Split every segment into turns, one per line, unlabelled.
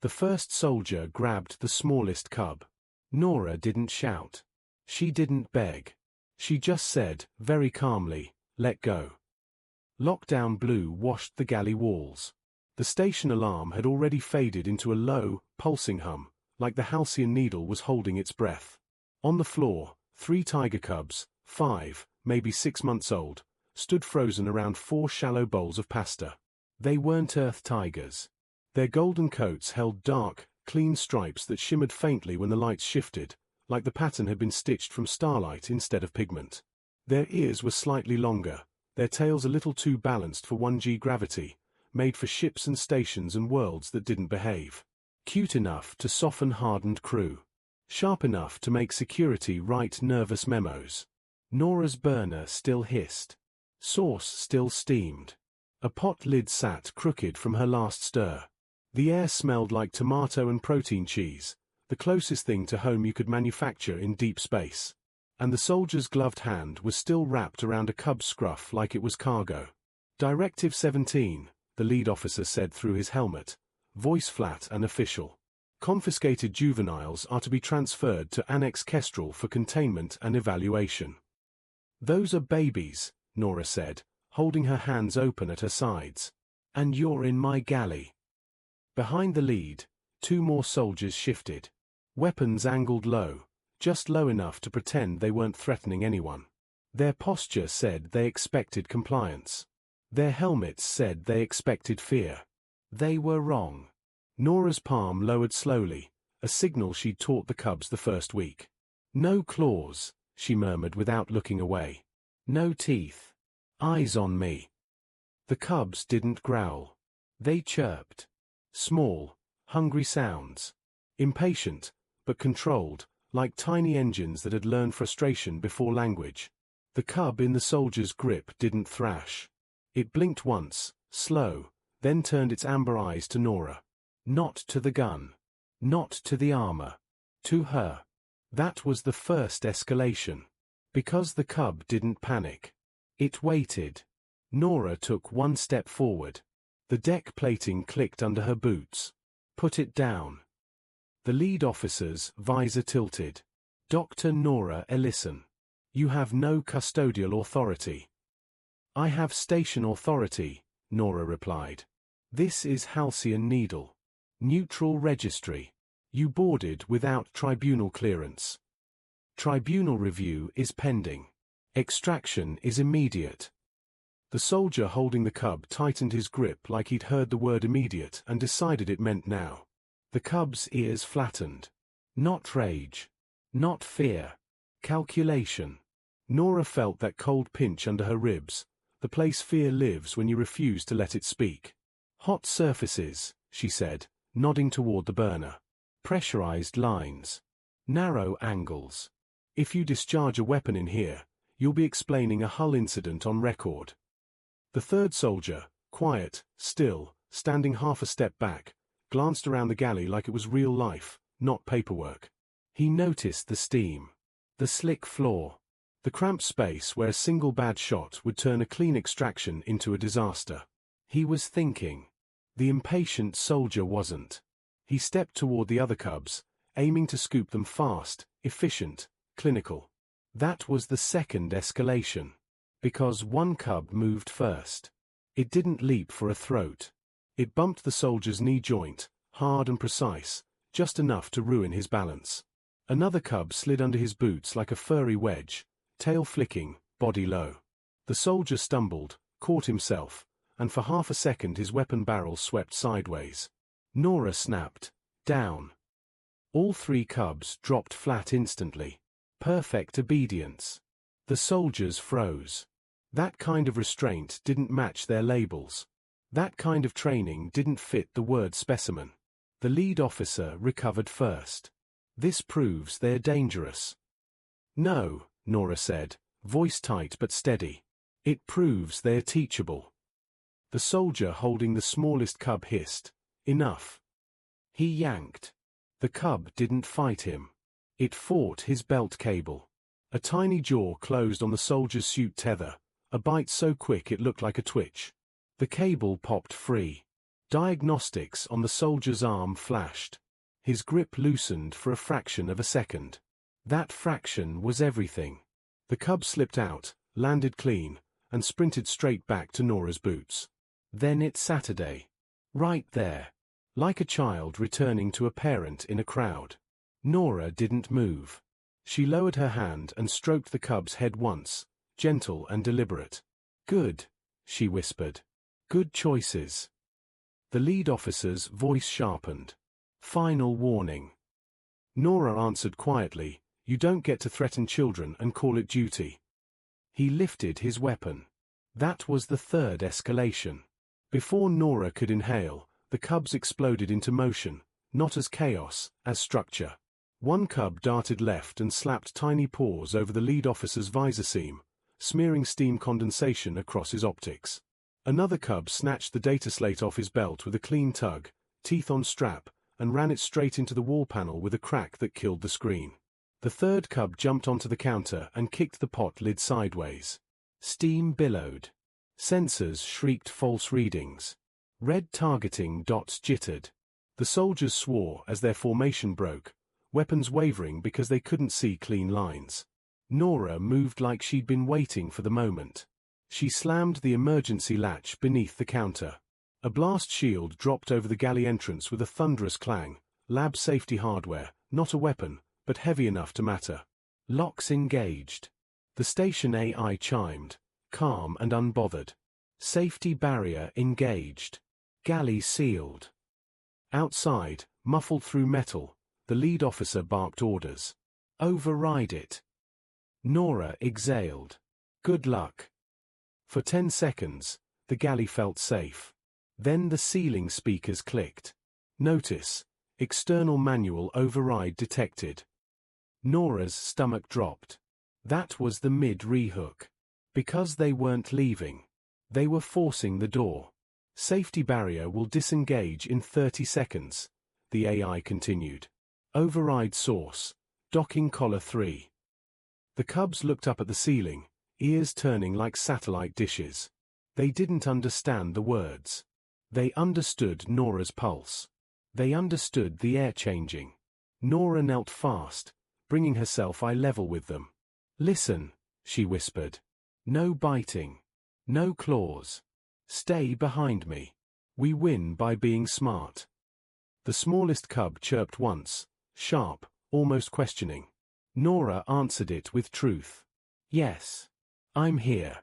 The first soldier grabbed the smallest cub. Nora didn't shout. She didn't beg. She just said, very calmly, "Let go." Lockdown blue washed the galley walls. The station alarm had already faded into a low, pulsing hum, like the Halcyon Needle was holding its breath. On the floor, 3 tiger cubs, 5, maybe 6 months old, stood frozen around 4 shallow bowls of pasta. They weren't earth tigers. Their golden coats held dark, clean stripes that shimmered faintly when the lights shifted, like the pattern had been stitched from starlight instead of pigment. Their ears were slightly longer, their tails a little too balanced for 1G gravity, made for ships and stations and worlds that didn't behave. Cute enough to soften hardened crew. Sharp enough to make security write nervous memos. Nora's burner still hissed. Sauce still steamed. A pot lid sat crooked from her last stir. The air smelled like tomato and protein cheese, the closest thing to home you could manufacture in deep space. And the soldier's gloved hand was still wrapped around a cub's scruff like it was cargo. Directive 17, the lead officer said through his helmet, voice flat and official. Confiscated juveniles are to be transferred to Annex Kestrel for containment and evaluation. Those are babies, Nora said, holding her hands open at her sides. And you're in my galley. Behind the lead, 2 more soldiers shifted. Weapons angled low, just low enough to pretend they weren't threatening anyone. Their posture said they expected compliance. Their helmets said they expected fear. They were wrong. Nora's palm lowered slowly, a signal she'd taught the cubs the first week. No claws, she murmured without looking away. No teeth. Eyes on me. The cubs didn't growl. They chirped. Small, hungry sounds. Impatient, but controlled, like tiny engines that had learned frustration before language. The cub in the soldier's grip didn't thrash. It blinked once, slow, then turned its amber eyes to Nora. Not to the gun. Not to the armor. To her. That was the first escalation. Because the cub didn't panic. It waited. Nora took 1 step forward. The deck plating clicked under her boots. Put it down. The lead officer's visor tilted. Dr. Nora Ellison. You have no custodial authority. I have station authority, Nora replied. This is Halcyon Needle. Neutral registry. You boarded without tribunal clearance. Tribunal review is pending. Extraction is immediate. The soldier holding the cub tightened his grip like he'd heard the word immediate and decided it meant now. The cub's ears flattened. Not rage. Not fear. Calculation. Nora felt that cold pinch under her ribs, the place fear lives when you refuse to let it speak. Hot surfaces, she said, nodding toward the burner. Pressurized lines. Narrow angles. If you discharge a weapon in here, you'll be explaining a hull incident on record. The third soldier, quiet, still, standing half a step back, glanced around the galley like it was real life, not paperwork. He noticed the steam. The slick floor. The cramped space where a single bad shot would turn a clean extraction into a disaster. He was thinking. The impatient soldier wasn't. He stepped toward the other cubs, aiming to scoop them fast, efficient, clinical. That was the second escalation. Because 1 cub moved first. It didn't leap for a throat. It bumped the soldier's knee joint, hard and precise, just enough to ruin his balance. Another cub slid under his boots like a furry wedge, tail flicking, body low. The soldier stumbled, caught himself, and for half a second his weapon barrel swept sideways. Nora snapped. Down. All 3 cubs dropped flat instantly. Perfect obedience. The soldiers froze. That kind of restraint didn't match their labels. That kind of training didn't fit the word specimen. The lead officer recovered first. This proves they're dangerous. No, Nora said, voice tight but steady. It proves they're teachable. The soldier holding the smallest cub hissed, enough. He yanked. The cub didn't fight him. It fought his belt cable. A tiny jaw closed on the soldier's suit tether, a bite so quick it looked like a twitch. The cable popped free. Diagnostics on the soldier's arm flashed. His grip loosened for a fraction of a second. That fraction was everything. The cub slipped out, landed clean, and sprinted straight back to Nora's boots. Then it's Saturday. Right there. Like a child returning to a parent in a crowd. Nora didn't move. She lowered her hand and stroked the cub's head once, gentle and deliberate. Good, she whispered. Good choices. The lead officer's voice sharpened. Final warning. Nora answered quietly, you don't get to threaten children and call it duty. He lifted his weapon. That was the third escalation. Before Nora could inhale, the cubs exploded into motion, not as chaos, as structure. One cub darted left and slapped tiny paws over the lead officer's visor seam, smearing steam condensation across his optics. Another cub snatched the data slate off his belt with a clean tug, teeth on strap, and ran it straight into the wall panel with a crack that killed the screen. The third cub jumped onto the counter and kicked the pot lid sideways. Steam billowed. Sensors shrieked false readings. Red targeting dots jittered. The soldiers swore as their formation broke, weapons wavering because they couldn't see clean lines. Nora moved like she'd been waiting for the moment. She slammed the emergency latch beneath the counter. A blast shield dropped over the galley entrance with a thunderous clang. Lab safety hardware, not a weapon, but heavy enough to matter. Locks engaged. The station AI chimed, calm and unbothered. Safety barrier engaged. Galley sealed. Outside, muffled through metal, the lead officer barked orders. Override it. Nora exhaled. Good luck. For 10 seconds, the galley felt safe. Then the ceiling speakers clicked. Notice, external manual override detected. Nora's stomach dropped. That was the mid-rehook. Because they weren't leaving. They were forcing the door. Safety barrier will disengage in 30 seconds, the AI continued. Override source, docking collar 3. The cubs looked up at the ceiling, ears turning like satellite dishes. They didn't understand the words. They understood Nora's pulse. They understood the air changing. Nora knelt fast, bringing herself eye level with them. Listen, she whispered. No biting. No claws. Stay behind me. We win by being smart. The smallest cub chirped once, sharp, almost questioning. Nora answered it with truth. Yes. I'm here.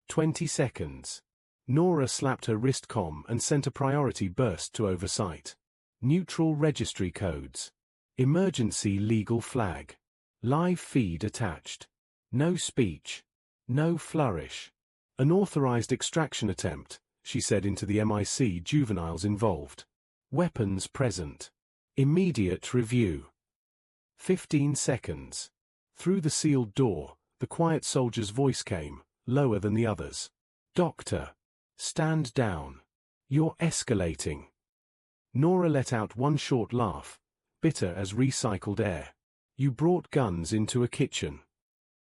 20 seconds. Nora slapped her wrist comm and sent a priority burst to oversight. Neutral registry codes. Emergency legal flag. Live feed attached. No speech. No flourish. An authorized extraction attempt, she said into the MIC juveniles involved. Weapons present. Immediate review. 15 seconds. Through the sealed door, the quiet soldier's voice came, lower than the others. Doctor. Stand down. You're escalating. Nora let out one short laugh, bitter as recycled air. You brought guns into a kitchen.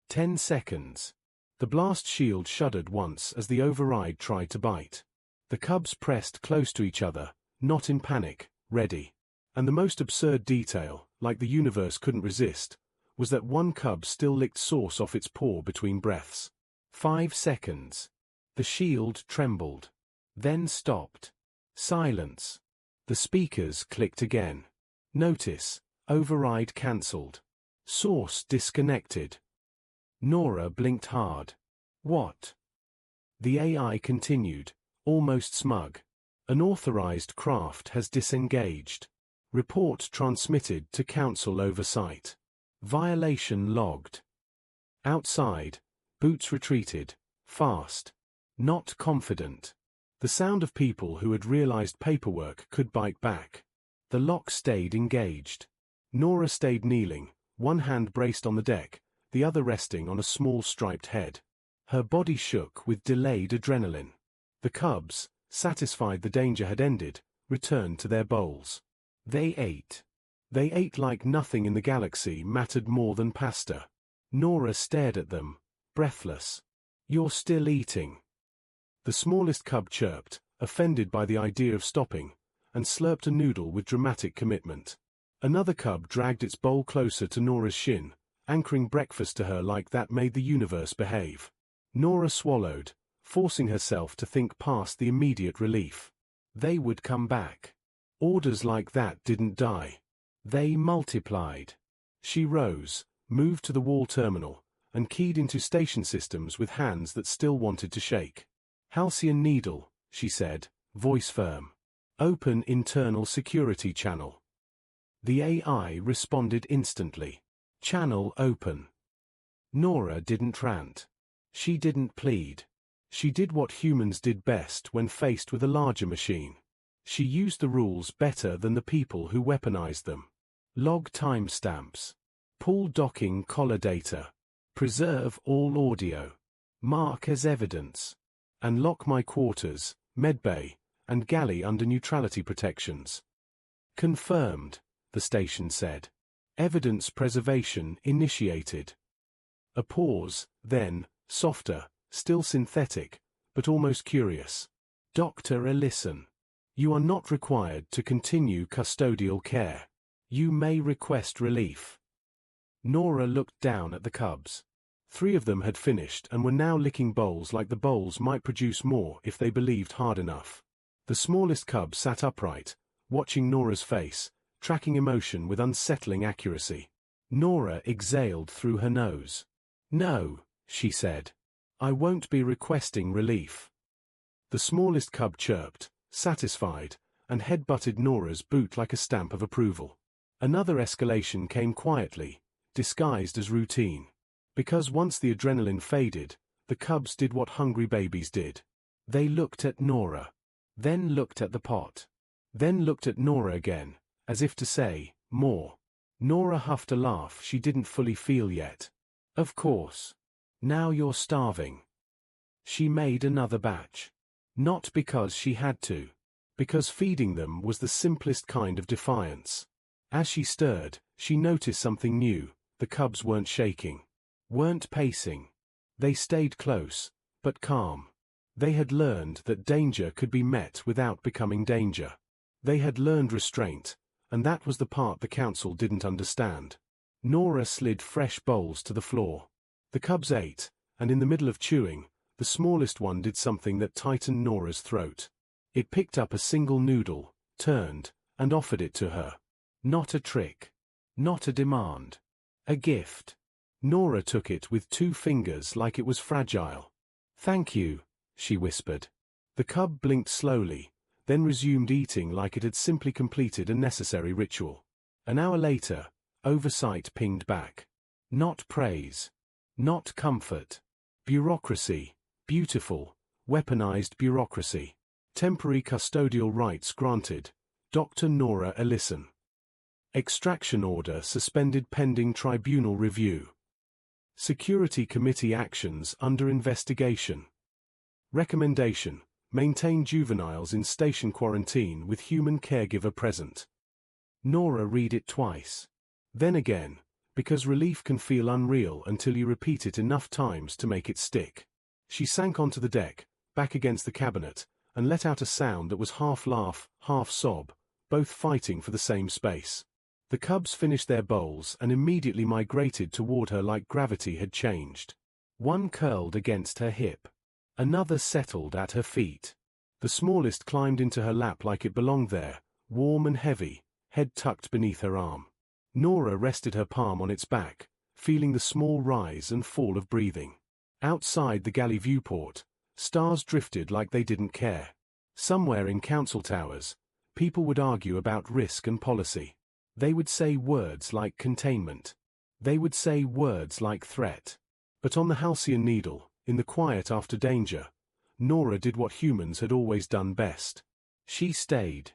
10 seconds. The blast shield shuddered once as the override tried to bite. The cubs pressed close to each other, not in panic, ready. And the most absurd detail, like the universe couldn't resist, was that one cub still licked sauce off its paw between breaths. 5 seconds. The shield trembled. Then stopped. Silence. The speakers clicked again. Notice, override cancelled. Source disconnected. Nora blinked hard. What? The AI continued, almost smug. An authorized craft has disengaged. Report transmitted to Council oversight. Violation logged. Outside, Boots retreated, fast. Not confident. The sound of people who had realized paperwork could bite back. The lock stayed engaged. Nora stayed kneeling, one hand braced on the deck, the other resting on a small striped head. Her body shook with delayed adrenaline. The cubs, satisfied the danger had ended, returned to their bowls. They ate. They ate like nothing in the galaxy mattered more than pasta. Nora stared at them, breathless. You're still eating. The smallest cub chirped, offended by the idea of stopping, and slurped a noodle with dramatic commitment. Another cub dragged its bowl closer to Nora's shin, anchoring breakfast to her like that made the universe behave. Nora swallowed, forcing herself to think past the immediate relief. They would come back. Orders like that didn't die. They multiplied. She rose, moved to the wall terminal, and keyed into station systems with hands that still wanted to shake. "Halcyon Needle," she said, voice firm. "Open internal security channel." The AI responded instantly. "Channel open." Nora didn't rant. She didn't plead. She did what humans did best when faced with a larger machine. She used the rules better than the people who weaponized them. Log timestamps. Pull docking collar data. Preserve all audio. Mark as evidence. And lock my quarters, medbay, and galley under neutrality protections. "Confirmed," the station said. "Evidence preservation initiated." A pause, then, softer, still synthetic, but almost curious. "Dr. Ellison, you are not required to continue custodial care. You may request relief." Nora looked down at the cubs. 3 of them had finished and were now licking bowls like the bowls might produce more if they believed hard enough. The smallest cub sat upright, watching Nora's face, tracking emotion with unsettling accuracy. Nora exhaled through her nose. "No," she said. "I won't be requesting relief." The smallest cub chirped, satisfied, and head-butted Nora's boot like a stamp of approval. Another escalation came quietly, disguised as routine. Because once the adrenaline faded, the cubs did what hungry babies did. They looked at Nora. Then looked at the pot. Then looked at Nora again, as if to say, more. Nora huffed a laugh she didn't fully feel yet. "Of course. Now you're starving." She made another batch. Not because she had to. Because feeding them was the simplest kind of defiance. As she stirred, she noticed something new. The cubs weren't shaking. Weren't pacing. They stayed close, but calm. They had learned that danger could be met without becoming danger. They had learned restraint, and that was the part the council didn't understand. Nora slid fresh bowls to the floor. The cubs ate, and in the middle of chewing, the smallest one did something that tightened Nora's throat. It picked up a single noodle, turned, and offered it to her. Not a trick. Not a demand. A gift. Nora took it with 2 fingers like it was fragile. "Thank you," she whispered. The cub blinked slowly, then resumed eating like it had simply completed a necessary ritual. An hour later, oversight pinged back. Not praise. Not comfort. Bureaucracy. Beautiful, weaponized bureaucracy. Temporary custodial rights granted. Dr. Nora Ellison. Extraction order suspended pending tribunal review. Security Committee actions under investigation. Recommendation: maintain juveniles in station quarantine with human caregiver present. Nora read it twice. Then again, because relief can feel unreal until you repeat it enough times to make it stick. She sank onto the deck, back against the cabinet, and let out a sound that was half laugh, half sob, both fighting for the same space. The cubs finished their bowls and immediately migrated toward her like gravity had changed. One curled against her hip. Another settled at her feet. The smallest climbed into her lap like it belonged there, warm and heavy, head tucked beneath her arm. Nora rested her palm on its back, feeling the small rise and fall of breathing. Outside the galley viewport, stars drifted like they didn't care. Somewhere in council towers, people would argue about risk and policy. They would say words like containment. They would say words like threat. But on the Halcyon Needle, in the quiet after danger, Nora did what humans had always done best. She stayed.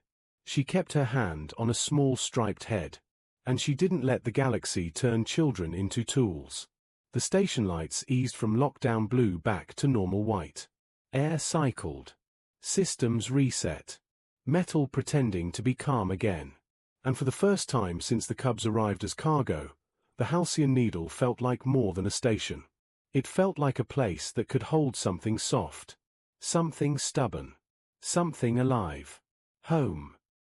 She kept her hand on a small striped head. And she didn't let the galaxy turn children into tools. The station lights eased from lockdown blue back to normal white. Air cycled. Systems reset. Metal pretending to be calm again. And for the first time since the cubs arrived as cargo, the Halcyon Needle felt like more than a station. It felt like a place that could hold something soft. Something stubborn. Something alive. Home.